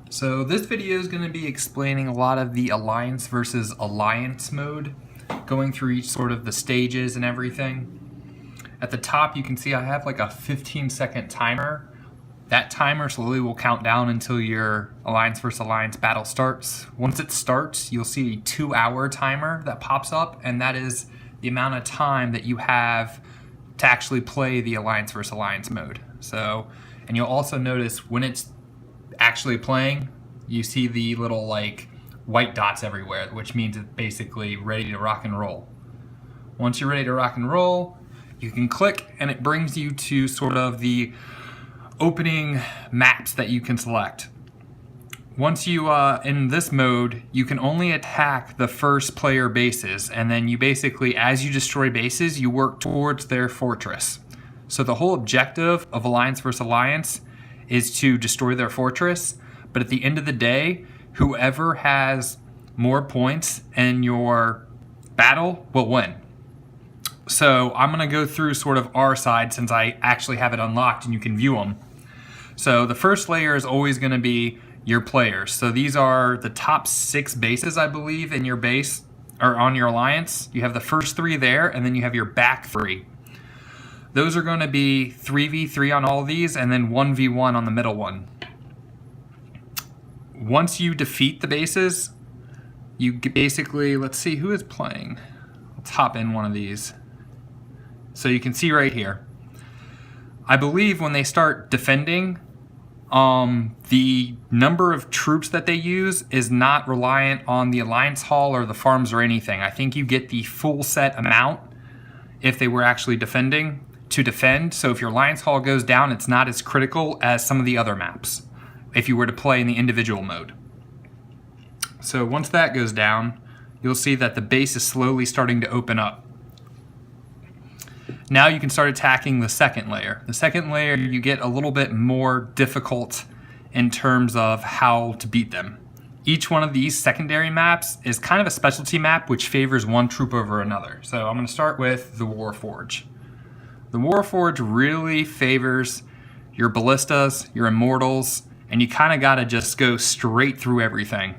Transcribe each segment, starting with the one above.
So this video is going to be explaining a lot of the Alliance versus Alliance mode, going through each sort of the stages and everything. At the top you can see I have like a 15-second timer. That timer slowly will count down until your Alliance versus Alliance battle starts. Once it starts, you'll see a 2-hour timer that pops up, and that is the amount of time that you have to actually play the Alliance versus Alliance mode. So, and you'll also notice when it's actually playing, you see the little like white dots everywhere, which means it's basically ready to rock and roll. Once you're ready to rock and roll, you can click and it brings you to sort of the opening maps that you can select. Once you in this mode, you can only attack the first player bases, and then you basically, as you destroy bases, you work towards their fortress. So the whole objective of Alliance versus Alliance is to destroy their fortress, but at the end of the day, whoever has more points in your battle will win. So I'm going to go through sort of our side since I actually have it unlocked and you can view them. So the first layer is always going to be your players. So these are the top 6 bases, I believe, in your base or on your alliance. You have the first 3 there, and then you have your back 3. Those are going to be 3v3 on all of these, and then 1v1 on the middle one. Once you defeat the bases, you basically, let's see who is playing. Let's hop in one of these. So you can see right here. I believe when they start defending, the number of troops that they use is not reliant on the Alliance Hall or the farms or anything. I think you get the full set amount if they were actually defending to defend. So if your Alliance Hall goes down, it's not as critical as some of the other maps if you were to play in the individual mode. So once that goes down, you'll see that the base is slowly starting to open up. Now you can start attacking the second layer. The second layer, you get a little bit more difficult in terms of how to beat them. Each one of these secondary maps is kind of a specialty map which favors one troop over another. So I'm going to start with the Warforge. The Warforge really favors your ballistas, your immortals, and you kind of got to just go straight through everything.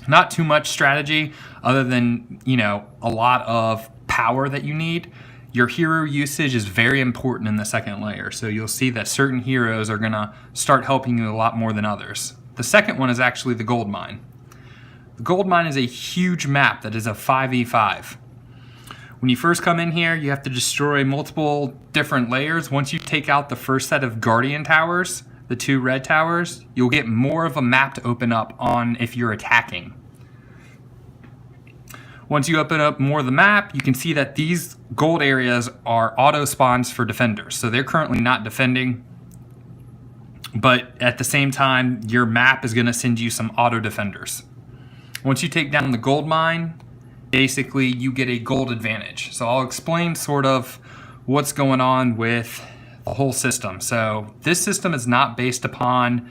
Not too much strategy other than, a lot of power that you need. Your hero usage is very important in the second layer, so you'll see that certain heroes are going to start helping you a lot more than others. The second one is actually the Gold Mine. The Gold Mine is a huge map that is a 5v5. When you first come in here, you have to destroy multiple different layers. Once you take out the first set of Guardian Towers, the 2 red towers, you'll get more of a map to open up on if you're attacking. Once you open up more of the map, you can see that these gold areas are auto spawns for defenders. So they're currently not defending, but at the same time, your map is going to send you some auto defenders. Once you take down the gold mine, basically you get a gold advantage. So I'll explain sort of what's going on with the whole system. So this system is not based upon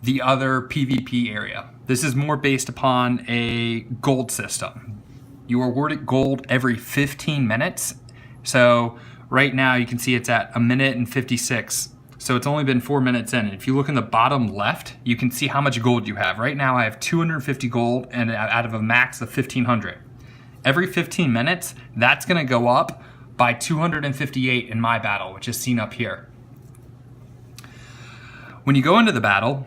the other PvP area. This is more based upon a gold system. You are awarded gold every 15 minutes. So right now you can see it's at 1 minute and 56. So it's only been 4 minutes in. And if you look in the bottom left, you can see how much gold you have. Right now I have 250 gold and out of a max of 1,500. Every 15 minutes, that's gonna go up by 258 in my battle, which is seen up here. When you go into the battle,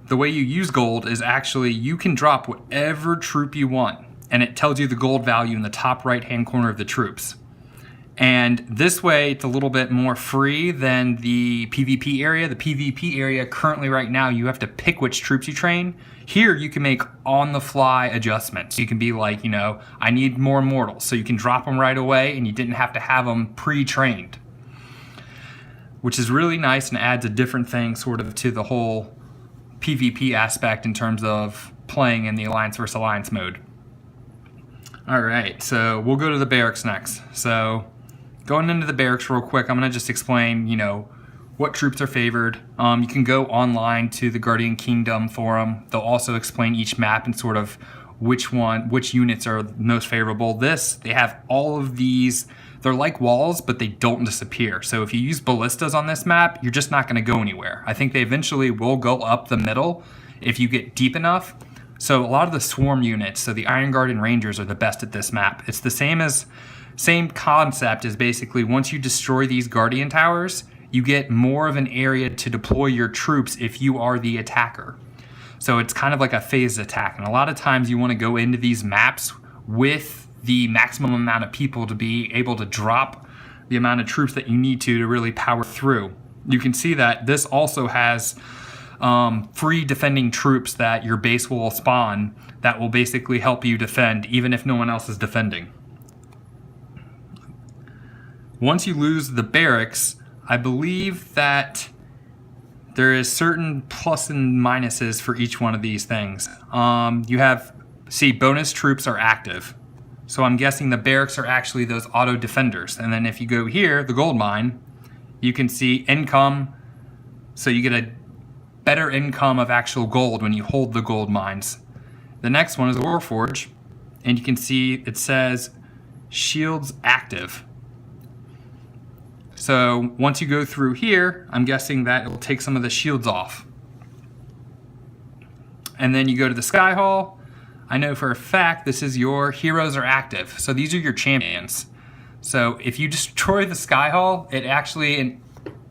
the way you use gold is actually you can drop whatever troop you want, and it tells you the gold value in the top right-hand corner of the troops. And this way, it's a little bit more free than the PvP area. The PvP area currently right now, you have to pick which troops you train. Here, you can make on-the-fly adjustments. You can be like, I need more immortals, so you can drop them right away, and you didn't have to have them pre-trained, which is really nice and adds a different thing sort of to the whole PvP aspect in terms of playing in the Alliance versus Alliance mode. All right, so we'll go to the Barracks next. So going into the Barracks real quick, I'm gonna just explain, what troops are favored. You can go online to the Guardian Kingdom forum. They'll also explain each map and sort of which units are most favorable. They have all of these They're like walls, but they don't disappear. So if you use ballistas on this map, you're just not going to go anywhere. I think they eventually will go up the middle if you get deep enough. So a lot of the swarm units, so the Iron Guard and Rangers, are the best at this map. It's the same concept as basically once you destroy these Guardian Towers, you get more of an area to deploy your troops if you are the attacker. So it's kind of like a phased attack. And a lot of times you want to go into these maps with the maximum amount of people to be able to drop the amount of troops that you need to really power through. You can see that this also has free defending troops that your base will spawn that will basically help you defend even if no one else is defending. Once you lose the barracks, I believe that there is certain plus and minuses for each one of these things. You have, see, bonus troops are active. So I'm guessing the barracks are actually those auto defenders. And then if you go here, the gold mine, you can see income. So you get a better income of actual gold when you hold the gold mines. The next one is a Warforge, and you can see it says shields active. So once you go through here, I'm guessing that it will take some of the shields off. And then you go to the Sky Hall. I know for a fact this is your heroes are active. So these are your champions. So if you destroy the Sky Hall, it actually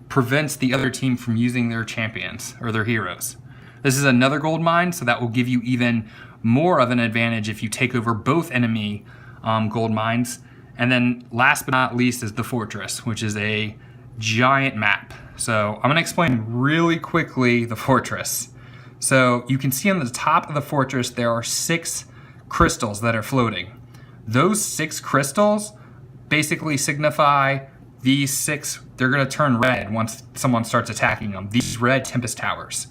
prevents the other team from using their champions or their heroes. This is another gold mine, so that will give you even more of an advantage if you take over both enemy gold mines. And then last but not least is the fortress, which is a giant map. So I'm going to explain really quickly the fortress. So you can see on the top of the fortress there are 6 crystals that are floating. Those 6 crystals basically signify these 6, they're going to turn red once someone starts attacking them. These red Tempest towers.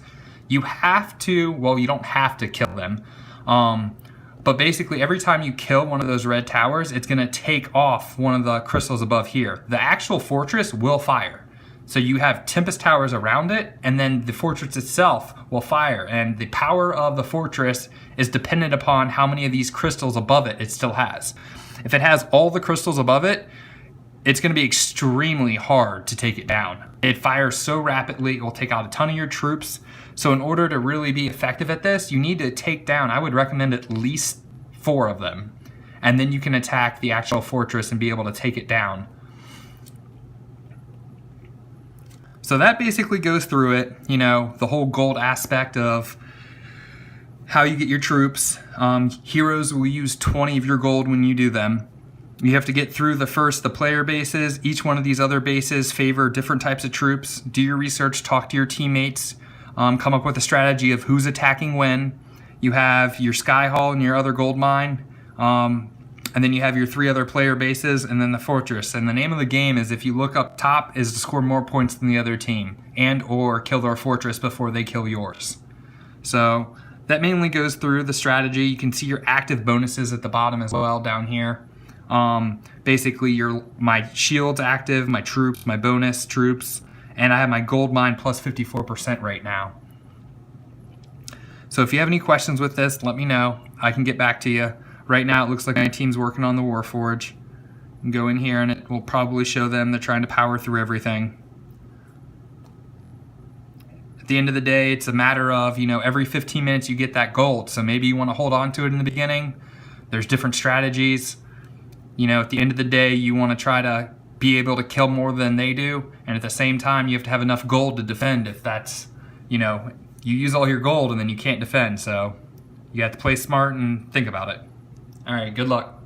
You have to, well, you don't have to kill them. But basically every time you kill one of those red towers, it's going to take off one of the crystals above here. The actual fortress will fire. So you have Tempest towers around it, and then the fortress itself will fire. And the power of the fortress is dependent upon how many of these crystals above it still has. If it has all the crystals above it, it's going to be extremely hard to take it down. It fires so rapidly, it will take out a ton of your troops. So in order to really be effective at this, you need to take down, I would recommend at least 4 of them. And then you can attack the actual fortress and be able to take it down. So that basically goes through it, you know, the whole gold aspect of how you get your troops. Heroes will use 20 of your gold when you do them. You have to get through the player bases. Each one of these other bases favor different types of troops. Do your research, talk to your teammates, come up with a strategy of who's attacking when. You have your Sky Hall and your other gold mine, and then you have your 3 other player bases, and then the fortress. And the name of the game is, if you look up top, is to score more points than the other team, and or kill their fortress before they kill yours. So that mainly goes through the strategy. You can see your active bonuses at the bottom as well down here. Basically my shields active, my troops, my bonus troops, and I have my gold mine plus 54% right now. So if you have any questions with this, let me know. I can get back to you. Right now it looks like my team's working on the Warforge. You can go in here and it will probably show them they're trying to power through everything. At the end of the day, it's a matter of, you know, every 15 minutes you get that gold. So maybe you want to hold on to it in the beginning. There's different strategies. You know, at the end of the day, you want to try to be able to kill more than they do. And at the same time, you have to have enough gold to defend if that's, you know, you use all your gold and then you can't defend. So you have to play smart and think about it. All right, good luck.